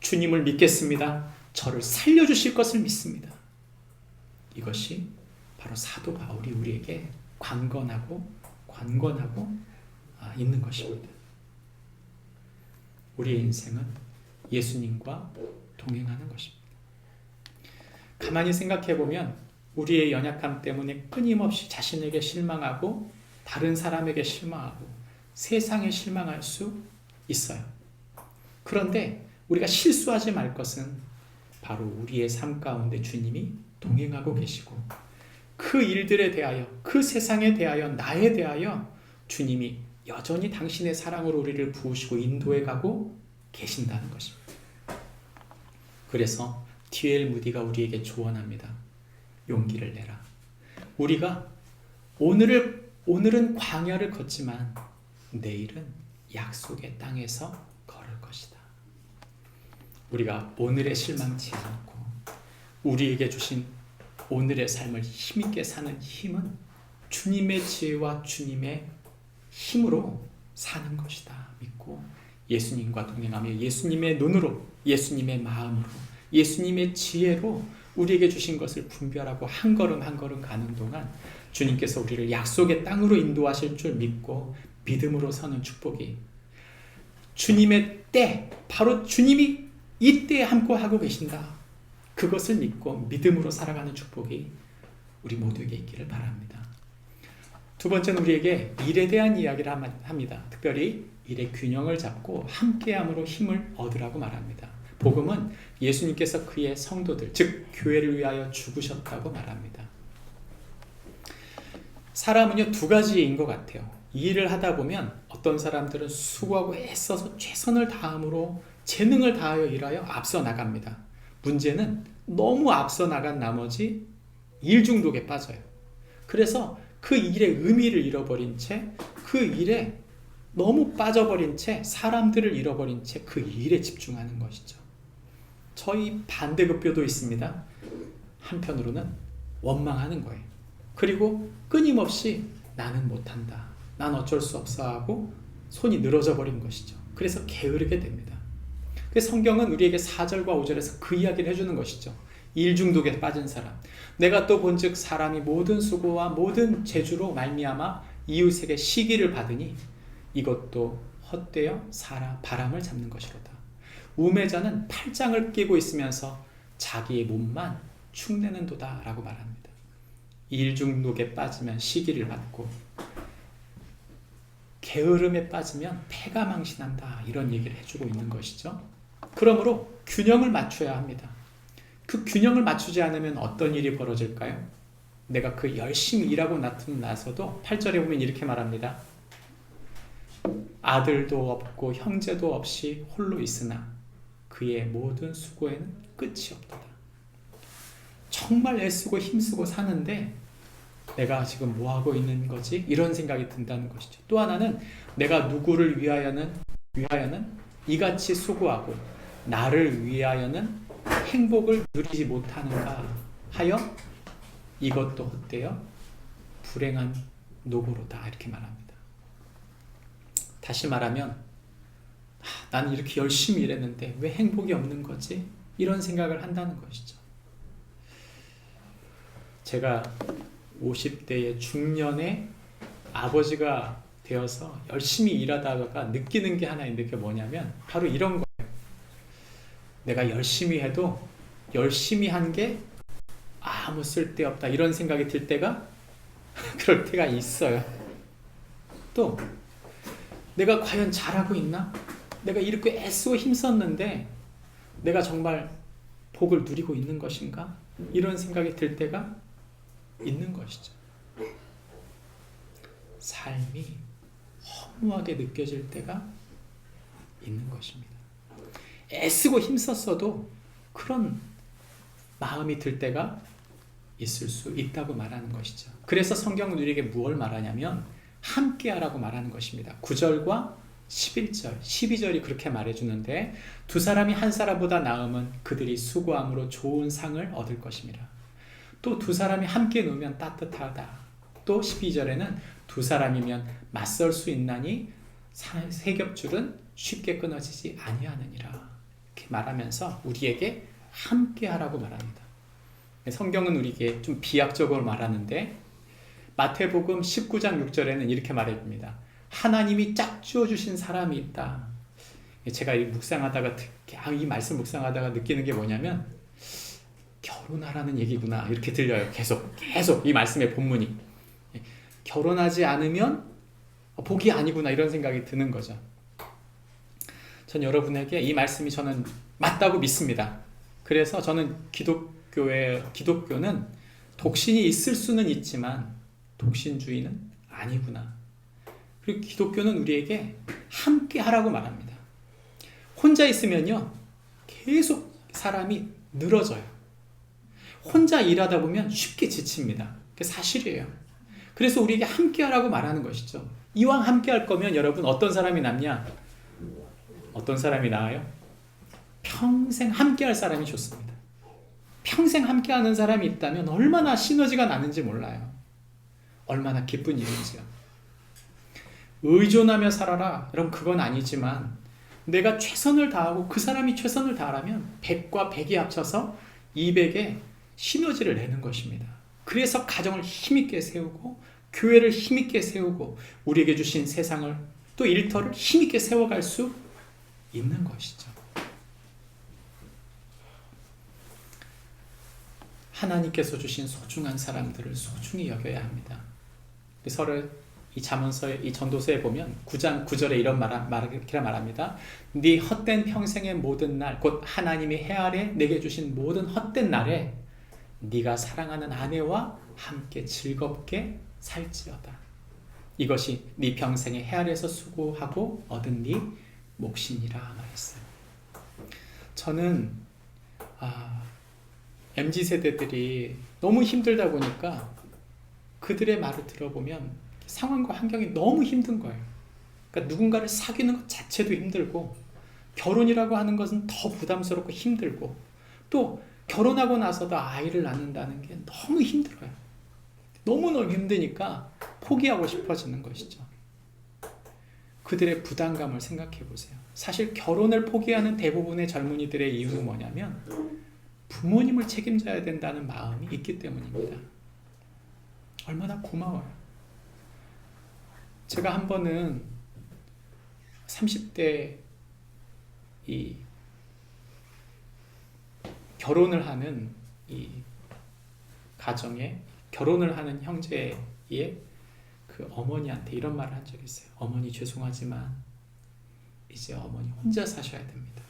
주님을 믿겠습니다. 저를 살려주실 것을 믿습니다. 이것이 바로 사도 바울이 우리에게 관건하고 있는 것입니다. 우리의 인생은 예수님과 동행하는 것입니다. 가만히 생각해 보면 우리의 연약함 때문에 끊임없이 자신에게 실망하고 다른 사람에게 실망하고 세상에 실망할 수 있어요. 그런데 우리가 실수하지 말 것은 바로 우리의 삶 가운데 주님이 동행하고 계시고 그 일들에 대하여 그 세상에 대하여 나에 대하여 주님이 여전히 당신의 사랑으로 우리를 부으시고 인도해 가고 계신다는 것입니다. 그래서 D.L. 무디가 우리에게 조언합니다. 용기를 내라. 우리가 오늘은 광야를 걷지만 내일은 약속의 땅에서 걸을 것이다. 우리가 오늘에 실망치 않고 우리에게 주신 오늘의 삶을 힘있게 사는 힘은 주님의 지혜와 주님의 힘으로 사는 것이다 믿고 예수님과 동행하며 예수님의 눈으로 예수님의 마음으로 예수님의 지혜로 우리에게 주신 것을 분별하고 한 걸음 한 걸음 가는 동안 주님께서 우리를 약속의 땅으로 인도하실 줄 믿고 믿음으로 서는 축복이 주님의 때 바로 주님이 이 때에 함께하고 계신다. 그것을 믿고 믿음으로 살아가는 축복이 우리 모두에게 있기를 바랍니다. 두 번째는 우리에게 일에 대한 이야기를 합니다. 특별히 일의 균형을 잡고 함께함으로 힘을 얻으라고 말합니다. 복음은 예수님께서 그의 성도들, 즉 교회를 위하여 죽으셨다고 말합니다. 사람은요 두 가지인 것 같아요. 이 일을 하다 보면 어떤 사람들은 수고하고 애써서 최선을 다함으로 재능을 다하여 일하여 앞서 나갑니다. 문제는 너무 앞서 나간 나머지 일 중독에 빠져요. 그래서 그 일의 의미를 잃어버린 채 그 일에 너무 빠져버린 채 사람들을 잃어버린 채 그 일에 집중하는 것이죠. 저희 반대급표도 있습니다. 한편으로는 원망하는 거예요. 그리고 끊임없이 나는 못한다. 난 어쩔 수 없어 하고 손이 늘어져 버린 것이죠. 그래서 게으르게 됩니다. 그래서 성경은 우리에게 4절과 5절에서 그 이야기를 해주는 것이죠. 일 중독에 빠진 사람. 내가 또 본즉 사람이 모든 수고와 모든 재주로 말미암아 이웃에게 시기를 받으니 이것도 헛되어 바람을 잡는 것이로다. 우매자는 팔짱을 끼고 있으면서 자기의 몸만 축내는도다 라고 말합니다. 일 중독에 빠지면 시기를 받고 게으름에 빠지면 패가 망신한다 이런 얘기를 해주고 있는 것이죠. 그러므로 균형을 맞춰야 합니다. 그 균형을 맞추지 않으면 어떤 일이 벌어질까요? 내가 그 열심히 일하고 나서도 8절에 보면 이렇게 말합니다. 아들도 없고 형제도 없이 홀로 있으나 그의 모든 수고에는 끝이 없도다. 정말 애쓰고 힘쓰고 사는데 내가 지금 뭐하고 있는 거지? 이런 생각이 든다는 것이죠. 또 하나는 내가 누구를 위하여는 이같이 수고하고 나를 위하여는 행복을 누리지 못하는가 하여 이것도 헛되어 불행한 노고로다 이렇게 말합니다. 다시 말하면 난 이렇게 열심히 일했는데 왜 행복이 없는 거지? 이런 생각을 한다는 것이죠. 제가 50대의 중년의 아버지가 되어서 열심히 일하다가 느끼는 게 하나 있는데 그게 뭐냐면 바로 이런 거예요. 내가 열심히 해도 열심히 한 게 아무 쓸데없다 이런 생각이 들 때가 그럴 때가 있어요. 또 내가 과연 잘하고 있나? 내가 이렇게 애쓰고 힘썼는데 내가 정말 복을 누리고 있는 것인가? 이런 생각이 들 때가 있는 것이죠. 삶이 허무하게 느껴질 때가 있는 것입니다. 애쓰고 힘썼어도 그런 마음이 들 때가 있을 수 있다고 말하는 것이죠. 그래서 성경은 우리에게 무엇을 말하냐면 함께하라고 말하는 것입니다. 9절과 11절, 12절이 그렇게 말해주는데 두 사람이 한 사람보다 나으면 그들이 수고함으로 좋은 상을 얻을 것입니다. 또 두 사람이 함께 놓으면 따뜻하다. 또 12절에는 두 사람이면 맞설 수 있나니 세겹줄은 쉽게 끊어지지 아니하느니라. 이렇게 말하면서 우리에게 함께 하라고 말합니다. 성경은 우리에게 좀 비약적으로 말하는데 마태복음 19장 6절에는 이렇게 말해줍니다. 하나님이 짝지어 주신 사람이 있다. 제가 이 말씀 묵상하다가 느끼는 게 뭐냐면 결혼하라는 얘기구나 이렇게 들려요. 계속 이 말씀의 본문이 결혼하지 않으면 복이 아니구나 이런 생각이 드는 거죠. 전 여러분에게 이 말씀이 저는 맞다고 믿습니다. 그래서 저는 기독교는 독신이 있을 수는 있지만 독신주의는 아니구나. 그리고 기독교는 우리에게 함께 하라고 말합니다. 혼자 있으면요 계속 사람이 늘어져요. 혼자 일하다 보면 쉽게 지칩니다. 그게 사실이에요. 그래서 우리에게 함께 하라고 말하는 것이죠. 이왕 함께 할 거면 여러분 어떤 사람이 남냐? 어떤 사람이 나아요? 평생 함께 할 사람이 좋습니다. 평생 함께 하는 사람이 있다면 얼마나 시너지가 나는지 몰라요. 얼마나 기쁜 일인지요. 의존하며 살아라. 여러분 그건 아니지만 내가 최선을 다하고 그 사람이 최선을 다하라면 100과 100이 합쳐서 200의 시너지를 내는 것입니다. 그래서 가정을 힘있게 세우고 교회를 힘있게 세우고 우리에게 주신 세상을 또 일터를 힘있게 세워갈 수 있는 것이죠. 하나님께서 주신 소중한 사람들을 소중히 여겨야 합니다. 서로 이 잠언서의 이 전도서에 보면 9장 9절에 이런 이렇게 말합니다. 네 헛된 평생의 모든 날 곧 하나님이 해 아래 내게 주신 모든 헛된 날에 네가 사랑하는 아내와 함께 즐겁게 살지어다. 이것이 네 평생의 해 아래에서 수고하고 얻은 네 몫이니라 말했어요. 저는 MZ세대들이 너무 힘들다 보니까 그들의 말을 들어보면 상황과 환경이 너무 힘든 거예요. 그러니까 누군가를 사귀는 것 자체도 힘들고 결혼이라고 하는 것은 더 부담스럽고 힘들고 또 결혼하고 나서도 아이를 낳는다는 게 너무 힘들어요. 너무너무 힘드니까 포기하고 싶어지는 것이죠. 그들의 부담감을 생각해 보세요. 사실 결혼을 포기하는 대부분의 젊은이들의 이유는 뭐냐면 부모님을 책임져야 된다는 마음이 있기 때문입니다. 얼마나 고마워요. 제가 한 번은 30대 이 결혼을 하는 이 가정에 결혼을 하는 형제의 그 어머니한테 이런 말을 한 적이 있어요. 어머니 죄송하지만 이제 어머니 혼자 사셔야 됩니다.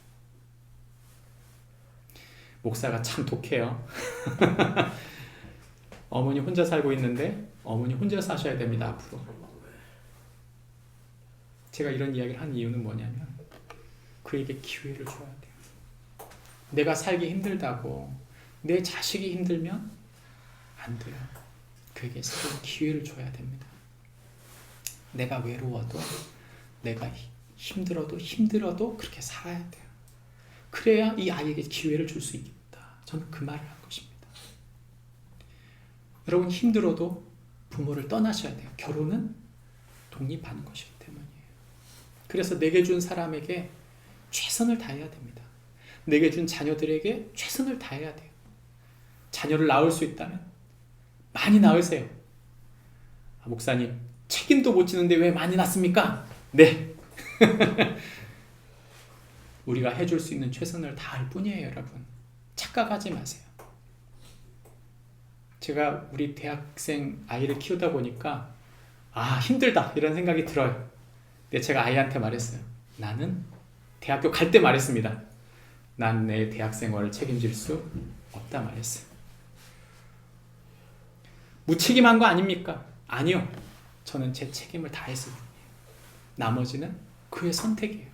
목사가 참 독해요. 어머니 혼자 살고 있는데 어머니 혼자 사셔야 됩니다. 앞으로. 제가 이런 이야기를 한 이유는 뭐냐면 그에게 기회를 줘야 돼요. 내가 살기 힘들다고 내 자식이 힘들면 안 돼요. 그에게 새로운 기회를 줘야 됩니다. 내가 외로워도 내가 힘들어도 그렇게 살아야 돼요. 그래야 이 아이에게 기회를 줄 수 있겠다. 저는 그 말을 한 것입니다. 여러분 힘들어도 부모를 떠나셔야 돼요. 결혼은 독립하는 것이기 때문이에요. 그래서 내게 준 사람에게 최선을 다해야 됩니다. 내게 준 자녀들에게 최선을 다해야 돼요. 자녀를 낳을 수 있다면 많이 낳으세요. 목사님 책임도 못 지는데 왜 많이 낳습니까? 네. 우리가 해줄 수 있는 최선을 다할 뿐이에요. 여러분 착각하지 마세요. 제가 우리 대학생 아이를 키우다 보니까 힘들다 이런 생각이 들어요. 근데 제가 아이한테 말했어요. 나는 대학교 갈 때 말했습니다. 난 내 대학 생활을 책임질 수 없다 말했어요. 무책임한 거 아닙니까? 아니요. 저는 제 책임을 다했을 뿐이에요. 나머지는 그의 선택이에요.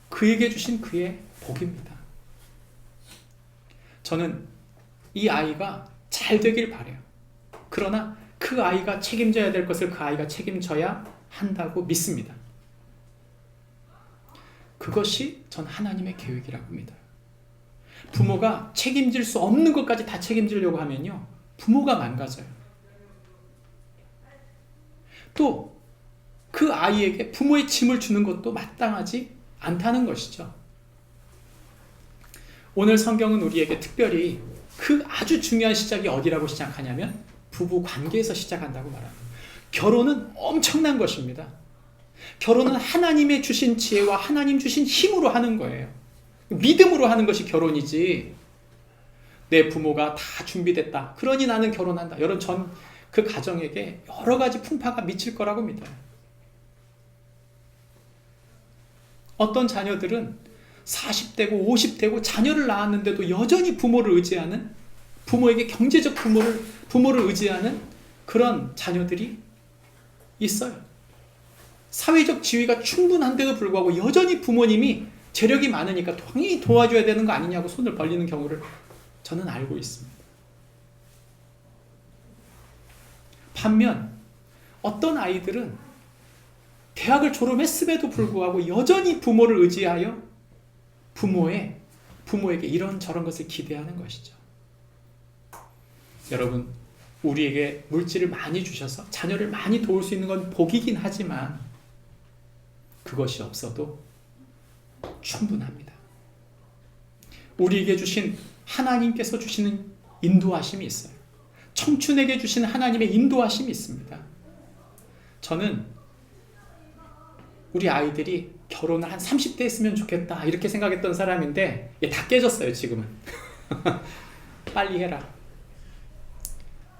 그에게 주신 그의 복입니다. 저는 이 아이가 잘 되길 바라요. 그러나 그 아이가 책임져야 될 것을 그 아이가 책임져야 한다고 믿습니다. 그것이 전 하나님의 계획이라고 믿어요. 부모가 책임질 수 없는 것까지 다 책임지려고 하면요 부모가 망가져요. 또 그 아이에게 부모의 짐을 주는 것도 마땅하지 않다는 것이죠. 오늘 성경은 우리에게 특별히 그 아주 중요한 시작이 어디라고 시작하냐면 부부 관계에서 시작한다고 말합니다. 결혼은 엄청난 것입니다. 결혼은 하나님의 주신 지혜와 하나님 주신 힘으로 하는 거예요. 믿음으로 하는 것이 결혼이지. 내 부모가 다 준비됐다, 그러니 나는 결혼한다, 여러분, 그 가정에게 여러 가지 풍파가 미칠 거라고 믿어요. 어떤 자녀들은 40대고 50대고 자녀를 낳았는데도 여전히 부모를 의지하는, 부모에게 경제적 부모를 의지하는 그런 자녀들이 있어요. 사회적 지위가 충분한데도 불구하고 여전히 부모님이 재력이 많으니까 당연히 도와줘야 되는 거 아니냐고 손을 벌리는 경우를 저는 알고 있습니다. 반면 어떤 아이들은 대학을 졸업했음에도 불구하고 여전히 부모를 의지하여 부모에게 이런저런 것을 기대하는 것이죠. 여러분, 우리에게 물질을 많이 주셔서 자녀를 많이 도울 수 있는 건 복이긴 하지만 그것이 없어도 충분합니다. 우리에게 주신 하나님께서 주시는 인도하심이 있어요. 청춘에게 주신 하나님의 인도하심이 있습니다. 저는 우리 아이들이 결혼을 한 30대 했으면 좋겠다 이렇게 생각했던 사람인데 다 깨졌어요 지금은. 빨리 해라.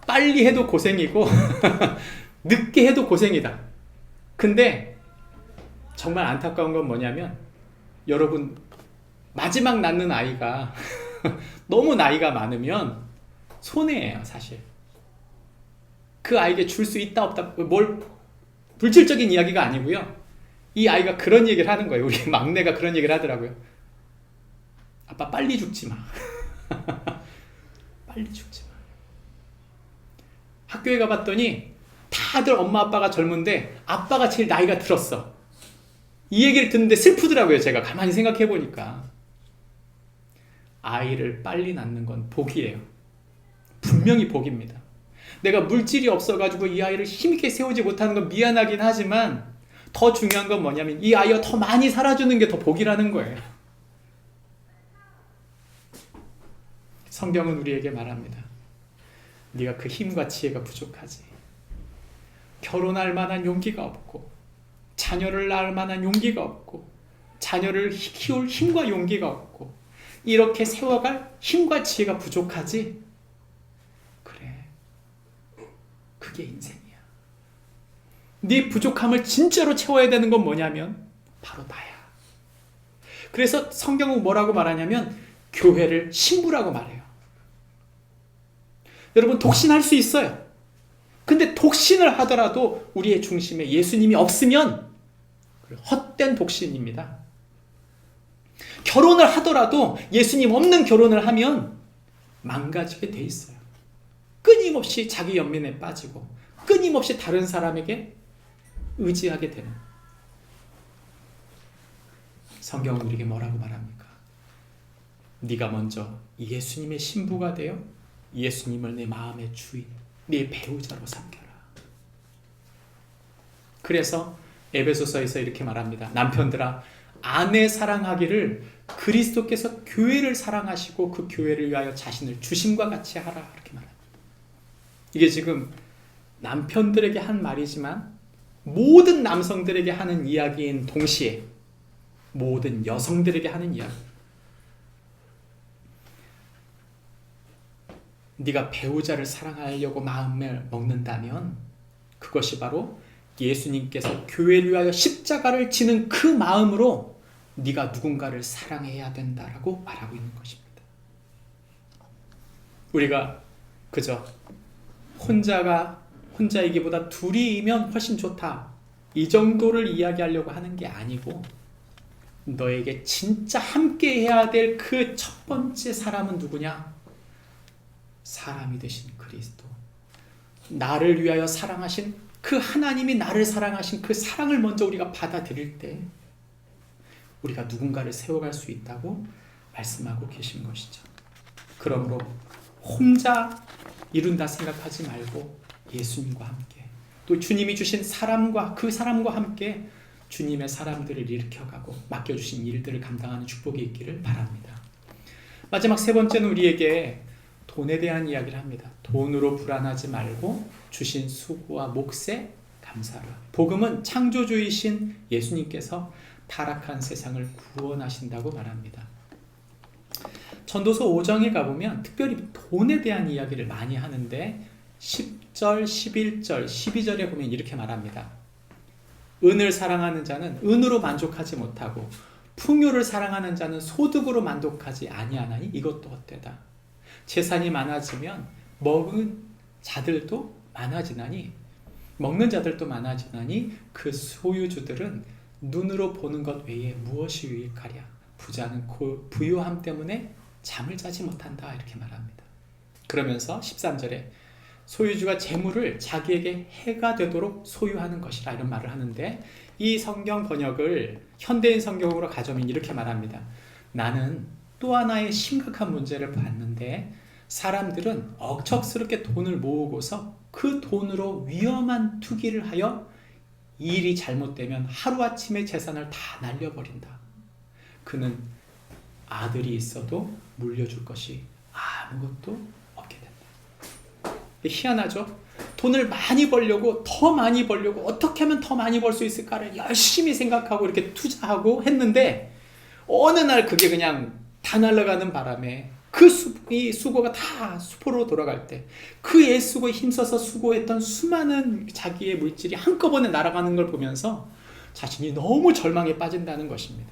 빨리 해도 고생이고 늦게 해도 고생이다. 근데 정말 안타까운 건 뭐냐면 여러분, 마지막 낳는 아이가 너무 나이가 많으면 손해예요 사실. 그 아이에게 줄 수 있다 없다 뭘 물질적인 이야기가 아니고요. 이 아이가 그런 얘기를 하는 거예요. 우리 막내가 그런 얘기를 하더라고요. 아빠 빨리 죽지 마. 빨리 죽지 마. 학교에 가봤더니 다들 엄마 아빠가 젊은데 아빠가 제일 나이가 들었어. 이 얘기를 듣는데 슬프더라고요. 제가 가만히 생각해 보니까 아이를 빨리 낳는 건 복이에요. 분명히 복입니다. 내가 물질이 없어가지고 이 아이를 힘있게 세우지 못하는 건 미안하긴 하지만 더 중요한 건 뭐냐면 이 아이가 더 많이 살아주는 게 더 복이라는 거예요. 성경은 우리에게 말합니다. 네가 그 힘과 지혜가 부족하지. 결혼할 만한 용기가 없고 자녀를 낳을 만한 용기가 없고 자녀를 키울 힘과 용기가 없고 이렇게 세워갈 힘과 지혜가 부족하지. 그래, 그게 인생이야. 네 부족함을 진짜로 채워야 되는 건 뭐냐면 바로 나야. 그래서 성경은 뭐라고 말하냐면 교회를 신부라고 말해요. 여러분, 독신할 수 있어요. 근데 독신을 하더라도 우리의 중심에 예수님이 없으면 헛된 독신입니다. 결혼을 하더라도 예수님 없는 결혼을 하면 망가지게 돼 있어요. 끊임없이 자기 연민에 빠지고 끊임없이 다른 사람에게 의지하게 되는. 성경은 우리에게 뭐라고 말합니까? 네가 먼저 예수님의 신부가 되어 예수님을 내 마음의 주인, 네 배우자로 삼겨라. 그래서 에베소서에서 이렇게 말합니다. 남편들아, 아내 사랑하기를 그리스도께서 교회를 사랑하시고 그 교회를 위하여 자신을 주심과 같이 하라. 이렇게 말합니다. 이게 지금 남편들에게 한 말이지만 모든 남성들에게 하는 이야기인 동시에 모든 여성들에게 하는 이야기. 네가 배우자를 사랑하려고 마음을 먹는다면 그것이 바로 예수님께서 교회를 위하여 십자가를 지는 그 마음으로 네가 누군가를 사랑해야 된다라고 말하고 있는 것입니다. 우리가 그저 혼자이기보다 둘이면 훨씬 좋다, 이 정도를 이야기하려고 하는 게 아니고 너에게 진짜 함께 해야 될 그 첫 번째 사람은 누구냐? 사람이 되신 그리스도, 나를 위하여 사랑하신 그 하나님이 나를 사랑하신 그 사랑을 먼저 우리가 받아들일 때 우리가 누군가를 세워갈 수 있다고 말씀하고 계신 것이죠. 그러므로 혼자 이룬다 생각하지 말고 예수님과 함께 또 주님이 주신 사람과 그 사람과 함께 주님의 사람들을 일으켜가고 맡겨주신 일들을 감당하는 축복이 있기를 바랍니다. 마지막 세 번째는 우리에게 돈에 대한 이야기를 합니다. 돈으로 불안하지 말고 주신 수고와 몫에 감사하라. 복음은 창조주이신 예수님께서 타락한 세상을 구원하신다고 말합니다. 전도서 5장에 가보면 특별히 돈에 대한 이야기를 많이 하는데 10절, 11절, 12절에 보면 이렇게 말합니다. 은을 사랑하는 자는 은으로 만족하지 못하고 풍요를 사랑하는 자는 소득으로 만족하지 아니하나니 이것도 헛되다. 재산이 많아지면 먹는 자들도 많아지나니 그 소유주들은 눈으로 보는 것 외에 무엇이 유익하랴. 부자는 부유함 때문에 잠을 자지 못한다 이렇게 말합니다. 그러면서 13절에 소유주가 재물을 자기에게 해가 되도록 소유하는 것이라 이런 말을 하는데 이 성경 번역을 현대인 성경으로 가져오면 이렇게 말합니다. 나는 또 하나의 심각한 문제를 봤는데 사람들은 억척스럽게 돈을 모으고서 그 돈으로 위험한 투기를 하여 일이 잘못되면 하루아침에 재산을 다 날려버린다. 그는 아들이 있어도 물려줄 것이 아무것도 없게 된다. 희한하죠? 돈을 많이 벌려고 더 많이 벌려고 어떻게 하면 더 많이 벌 수 있을까를 열심히 생각하고 이렇게 투자하고 했는데 어느 날 그게 그냥 다 날아가는 바람에 이 수고가 다 수포로 돌아갈 때 그 애쓰고 힘써서 수고했던 수많은 자기의 물질이 한꺼번에 날아가는 걸 보면서 자신이 너무 절망에 빠진다는 것입니다.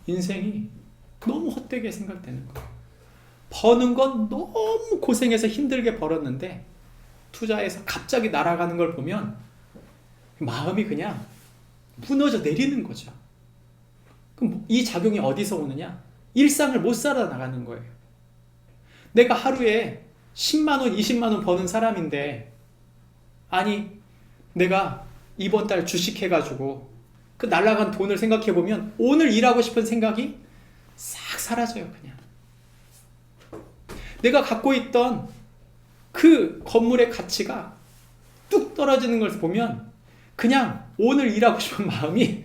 인생이 너무 헛되게 생각되는 거예요. 버는 건 너무 고생해서 힘들게 벌었는데 투자해서 갑자기 날아가는 걸 보면 마음이 그냥 무너져 내리는 거죠. 그럼 이 작용이 어디서 오느냐? 일상을 못 살아나가는 거예요. 내가 하루에 10만 원, 20만 원 버는 사람인데 아니 내가 이번 달 주식해가지고 그 날아간 돈을 생각해보면 오늘 일하고 싶은 생각이 싹 사라져요. 그냥 내가 갖고 있던 그 건물의 가치가 뚝 떨어지는 걸 보면 그냥 오늘 일하고 싶은 마음이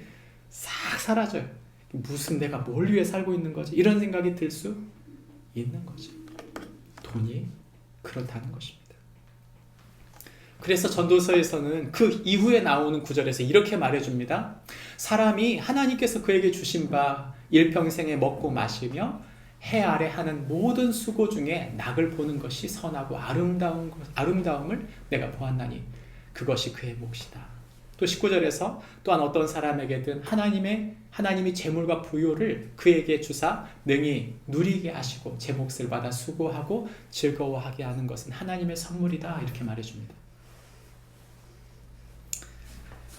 싹 사라져요. 무슨 내가 뭘 위해 살고 있는 거지? 이런 생각이 들 수 있는 거죠. 돈이 그렇다는 것입니다. 그래서 전도서에서는 그 이후에 나오는 구절에서 이렇게 말해줍니다. 사람이 하나님께서 그에게 주신 바 일평생에 먹고 마시며 해 아래 하는 모든 수고 중에 낙을 보는 것이 선하고 아름다움을 내가 보았나니 그것이 그의 몫이다. 또 19절에서 또한 어떤 사람에게든 하나님이 재물과 부요를 그에게 주사 능히 누리게 하시고 제 몫을 받아 수고하고 즐거워하게 하는 것은 하나님의 선물이다 이렇게 말해줍니다.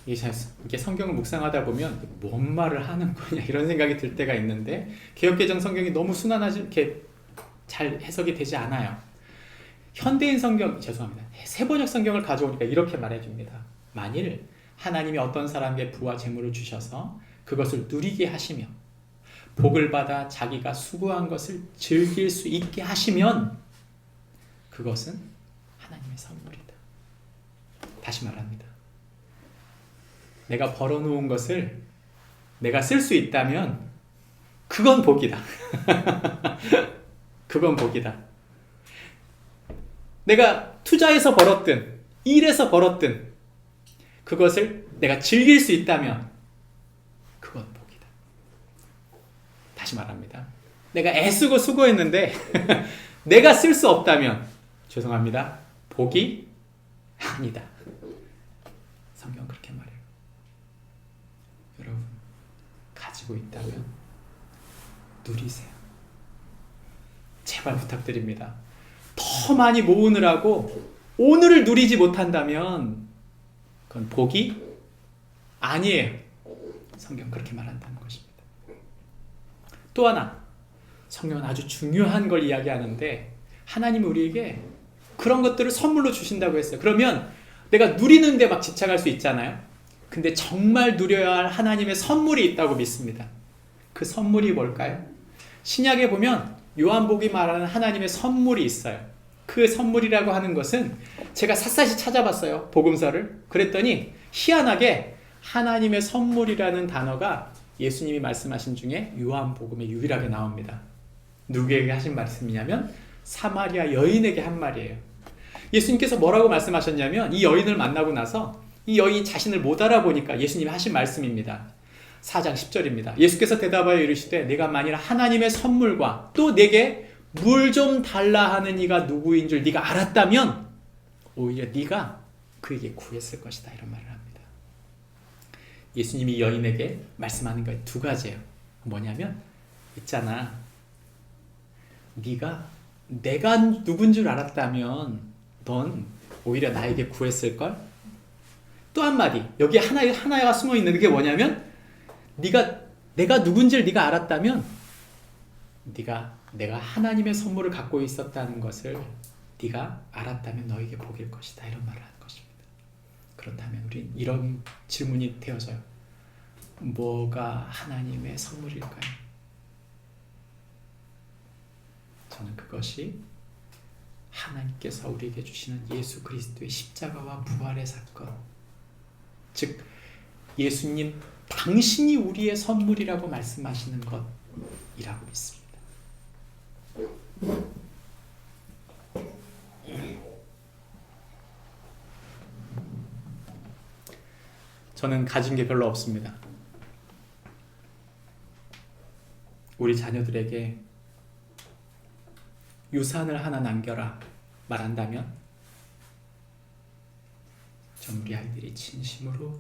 이게 성경을 묵상하다 보면 뭔 말을 하는 거냐 이런 생각이 들 때가 있는데 개역개정 성경이 너무 순환하지 이렇게 잘 해석이 되지 않아요. 현대인 성경 세번역 성경을 가져오니까 이렇게 말해줍니다. 만일 하나님이 어떤 사람에게 부와 재물을 주셔서 그것을 누리게 하시며 복을 받아 자기가 수고한 것을 즐길 수 있게 하시면 그것은 하나님의 선물이다. 다시 말합니다. 내가 벌어놓은 것을 내가 쓸 수 있다면 그건 복이다. 그건 복이다. 내가 투자해서 벌었든 일해서 벌었든 그것을 내가 즐길 수 있다면 그건 복이다. 다시 말합니다. 내가 애쓰고 수고했는데 내가 쓸 수 없다면 죄송합니다. 복이 아니다. 성경 그렇게 말해요. 여러분 가지고 있다면 누리세요. 제발 부탁드립니다. 더 많이 모으느라고 오늘을 누리지 못한다면 그건 복이 아니에요. 성경 그렇게 말한다는 것입니다. 또 하나 성경은 아주 중요한 걸 이야기하는데 하나님이 우리에게 그런 것들을 선물로 주신다고 했어요. 그러면 내가 누리는데 막 집착할 수 있잖아요. 근데 정말 누려야 할 하나님의 선물이 있다고 믿습니다. 그 선물이 뭘까요? 신약에 보면 요한복음이 말하는 하나님의 선물이 있어요. 그 선물이라고 하는 것은 제가 샅샅이 찾아봤어요. 복음서를. 그랬더니 희한하게 하나님의 선물이라는 단어가 예수님이 말씀하신 중에 요한복음에 유일하게 나옵니다. 누구에게 하신 말씀이냐면 사마리아 여인에게 한 말이에요. 예수님께서 뭐라고 말씀하셨냐면 이 여인을 만나고 나서 이 여인이 자신을 못 알아보니까 예수님이 하신 말씀입니다. 4장 10절입니다. 예수께서 대답하여 이르시되 내가 만일 하나님의 선물과 또 내게 물 좀 달라 하는 이가 누구인 줄 네가 알았다면 오히려 네가 그에게 구했을 것이다. 이런 말을 합니다. 예수님이 여인에게 말씀하는 것 두 가지예요. 뭐냐면 있잖아. 네가 내가 누군 줄 알았다면 넌 오히려 나에게 구했을걸? 또 한마디. 여기 하나가 숨어 있는 게 뭐냐면 내가 누군지를 네가 알았다면 내가 하나님의 선물을 갖고 있었다는 것을 네가 알았다면 너에게 복일 것이다. 이런 말을 하는 것입니다. 그렇다면 우린 이런 질문이 되어져요. 뭐가 하나님의 선물일까요? 저는 그것이 하나님께서 우리에게 주시는 예수 그리스도의 십자가와 부활의 사건, 즉 예수님 당신이 우리의 선물이라고 말씀하시는 것이라고 믿습니다. 저는 가진 게 별로 없습니다. 우리 자녀들에게 유산을 하나 남겨라 말한다면 전 우리 아이들이 진심으로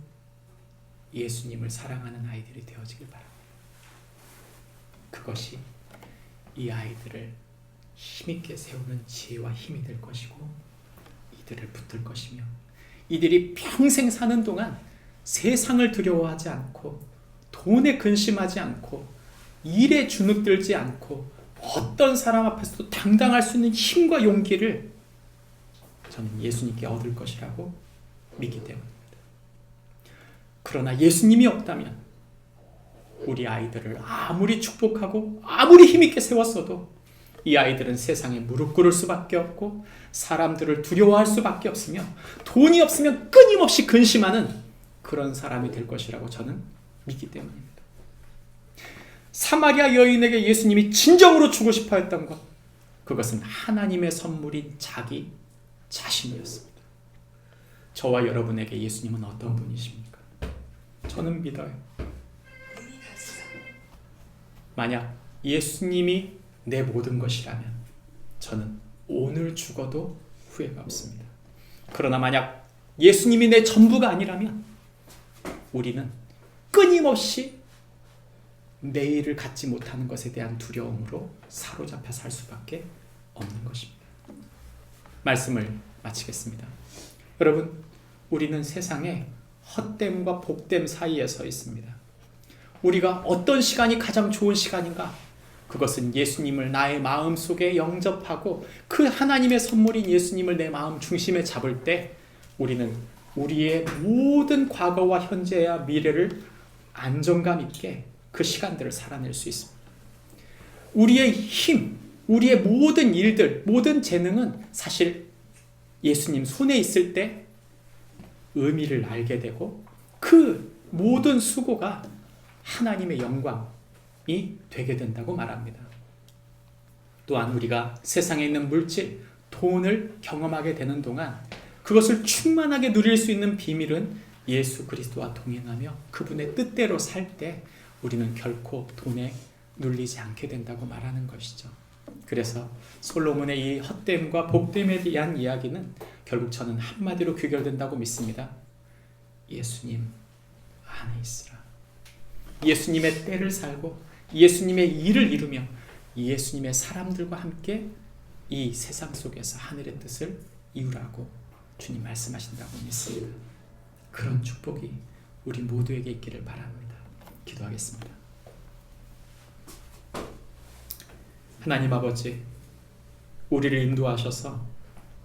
예수님을 사랑하는 아이들이 되어지길 바랍니다. 그것이 이 아이들을 힘있게 세우는 지혜와 힘이 될 것이고 이들을 붙들 것이며 이들이 평생 사는 동안 세상을 두려워하지 않고 돈에 근심하지 않고 일에 주눅들지 않고 어떤 사람 앞에서도 당당할 수 있는 힘과 용기를 저는 예수님께 얻을 것이라고 믿기 때문입니다. 그러나 예수님이 없다면 우리 아이들을 아무리 축복하고 아무리 힘있게 세웠어도 이 아이들은 세상에 무릎 꿇을 수밖에 없고 사람들을 두려워할 수밖에 없으며 돈이 없으면 끊임없이 근심하는 그런 사람이 될 것이라고 저는 믿기 때문입니다. 사마리아 여인에게 예수님이 진정으로 주고 싶어 했던 것, 그것은 하나님의 선물인 자기 자신이었습니다. 저와 여러분에게 예수님은 어떤 분이십니까? 저는 믿어요. 만약 예수님이 내 모든 것이라면 저는 오늘 죽어도 후회가 없습니다. 그러나 만약 예수님이 내 전부가 아니라면 우리는 끊임없이 내일을 갖지 못하는 것에 대한 두려움으로 사로잡혀 살 수밖에 없는 것입니다. 말씀을 마치겠습니다. 여러분, 우리는 세상에 헛됨과 복됨 사이에 서 있습니다. 우리가 어떤 시간이 가장 좋은 시간인가? 그것은 예수님을 나의 마음 속에 영접하고 그 하나님의 선물인 예수님을 내 마음 중심에 잡을 때 우리는 우리의 모든 과거와 현재와 미래를 안정감 있게 그 시간들을 살아낼 수 있습니다. 우리의 힘, 우리의 모든 일들, 모든 재능은 사실 예수님 손에 있을 때 의미를 알게 되고 그 모든 수고가 하나님의 영광이 되게 된다고 말합니다. 또한 우리가 세상에 있는 물질, 돈을 경험하게 되는 동안 그것을 충만하게 누릴 수 있는 비밀은 예수 그리스도와 동행하며 그분의 뜻대로 살 때 우리는 결코 돈에 눌리지 않게 된다고 말하는 것이죠. 그래서 솔로몬의 이 헛됨과 복됨에 대한 이야기는 결국 저는 한마디로 귀결된다고 믿습니다. 예수님 안에 있으라. 예수님의 때를 살고 예수님의 일을 이루며 예수님의 사람들과 함께 이 세상 속에서 하늘의 뜻을 이루라고 주님 말씀하신다고 믿습니다. 그런 축복이 우리 모두에게 있기를 바랍니다. 기도하겠습니다. 하나님 아버지, 우리를 인도하셔서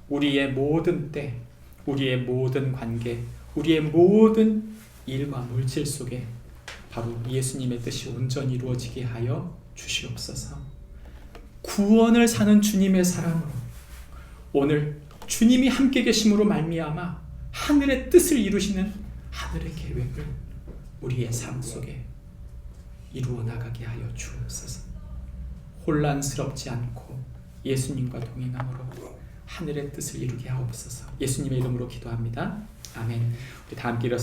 우리의 모든 때, 우리의 모든 관계, 우리의 모든 일과 물질 속에 바로 예수님의 뜻이 온전히 이루어지게 하여 주시옵소서. 구원을 사는 주님의 사랑으로 오늘 주님이 함께 계심으로 말미암아 하늘의 뜻을 이루시는 하늘의 계획을 우리의 삶 속에 이루어 나가게 하여 주옵소서. 혼란스럽지 않고 예수님과 동행함으로 하늘의 뜻을 이루게 하옵소서. 예수님의 이름으로 기도합니다. 아멘. 우리 다 함께 일어서